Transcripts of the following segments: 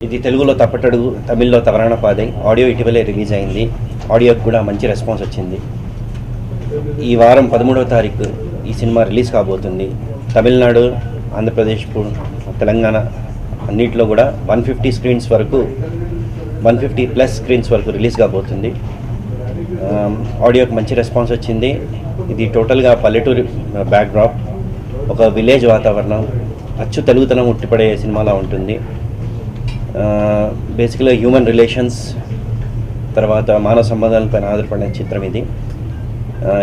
ఇది తెలుగులో తప్పటడుగు, తమిళ్లో తవరణ పాదై. ఆడియో ఇటీవలే రిలీజ్ అయింది. ఆడియోకి కూడా మంచి రెస్పాన్స్ వచ్చింది. ఈ వారం 13వ తారీఖు ఈ సినిమా రిలీజ్ కాబోతుంది. తమిళనాడు, ఆంధ్రప్రదేశ్, తెలంగాణ అన్నింటిలో కూడా 150 స్క్రీన్స్ వరకు, 150+ స్క్రీన్స్ వరకు రిలీజ్ కాబోతుంది. ఆడియోకి మంచి రెస్పాన్స్ వచ్చింది. ఇది టోటల్గా పల్లెటూరు బ్యాక్డ్రాప్, ఒక విలేజ్ వాతావరణం, అచ్చు తెలుగుతనం ఉట్టిపడే సినిమాలా ఉంటుంది. బేసిక్గా హ్యూమన్ రిలేషన్స్, తర్వాత మానవ సంబంధాలపైన ఆధారపడిన చిత్రం ఇది.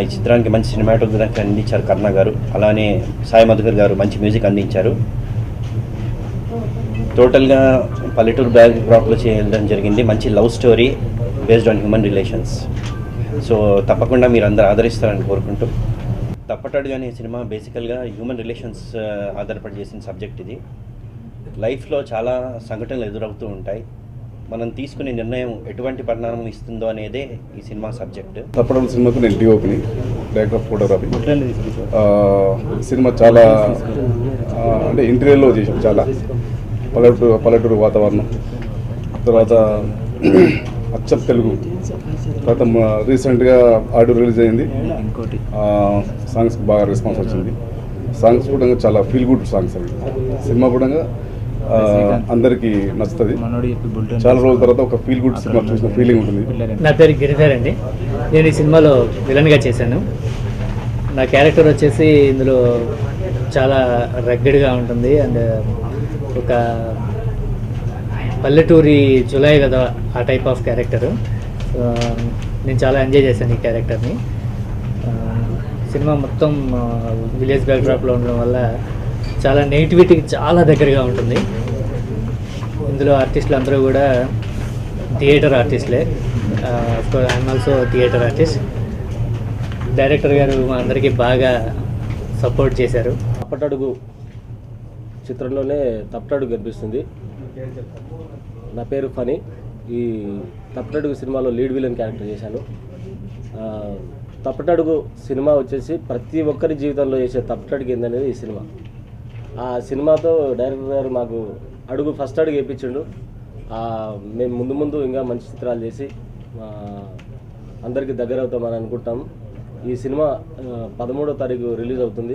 ఈ చిత్రానికి మంచి సినిమాటోగ్రఫీ అందించారు కర్ణ గారు, అలానే సాయి మధుకర్ గారు మంచి మ్యూజిక్ అందించారు. టోటల్గా పల్లెటూరు బ్యాక్డ్రాప్లో చేయడం జరిగింది. మంచి love story based on human relations. So తప్పకుండా మీరు అందరూ ఆదరిస్తారని కోరుకుంటూ. తప్పటడుగు అనే సినిమా బేసికల్గా హ్యూమన్ రిలేషన్స్ ఆధారపడి చేసిన సబ్జెక్ట్ ఇది. లైఫ్లో చాలా సంఘటనలు ఎదురవుతూ ఉంటాయి. మనం తీసుకునే నిర్ణయం ఎటువంటి పరిణామం ఇస్తుందో అనేదే ఈ సినిమా సబ్జెక్ట్. తప్పటడుగు సినిమాకు నేను డిఓపిని, డైరెక్టర్ ఆఫ్ ఫోటోగ్రఫీ. సినిమా చాలా అంటే ఇంటీరియర్లో చేసాం. చాలా పల్లెటూరు వాతావరణం, తర్వాత అచ్చం తెలుగు. తర్వాత రీసెంట్గా ఆడియో రిలీజ్ అయింది. సాంగ్స్కి బాగా రెస్పాన్స్ వచ్చింది. సాంగ్స్ కూడా చాలా ఫీల్ గుడ్ సాంగ్స్ అవి. సినిమా కూడా అందరికీ నచ్చుతుంది. చాలా రోజుల తర్వాత ఒక ఫీల్ గుడ్ సినిమా చూసిన ఫీలింగ్ ఉంటుంది. నా పేరు గిరిధర్ అండి. నేను ఈ సినిమాలో విలన్గా చేశాను. నా క్యారెక్టర్ వచ్చేసి ఇందులో చాలా రగ్గడ్గా ఉంటుంది. అండ్ ఒక పల్లెటూరి జులై కదా ఆ టైప్ ఆఫ్ క్యారెక్టరు. నేను చాలా ఎంజాయ్ చేశాను ఈ క్యారెక్టర్ని. సినిమా మొత్తం విలేజ్ బ్యాక్డ్రాప్లో ఉండడం వల్ల చాలా నెగిటివిటీకి చాలా దగ్గరగా ఉంటుంది. ఇందులో ఆర్టిస్టులు అందరూ కూడా థియేటర్ ఆర్టిస్టులే. Of course I'm also theatre artist. Director గారు మా అందరికీ బాగా సపోర్ట్ చేశారు. తప్పటడుగు చిత్రంలోనే తప్పటడుగు కనిపిస్తుంది. నా పేరు ఫనీ. ఈ తప్పటడుగు సినిమాలో లీడ్ విలన్ క్యారెక్టర్ చేశాను. తప్పటడుగు సినిమా వచ్చేసి ప్రతి ఒక్కరి జీవితంలో చేసే తప్పటడుగు ఏందనేది ఈ సినిమా. ఆ సినిమాతో డైరెక్టర్ గారు మాకు ఫస్ట్ అడుగు వేయించిండు. మేము ముందు ముందు ఇంకా మంచి చిత్రాలు చేసి అందరికీ దగ్గర అవుతామని అనుకుంటాము. ఈ సినిమా 13వ తారీఖు రిలీజ్ అవుతుంది.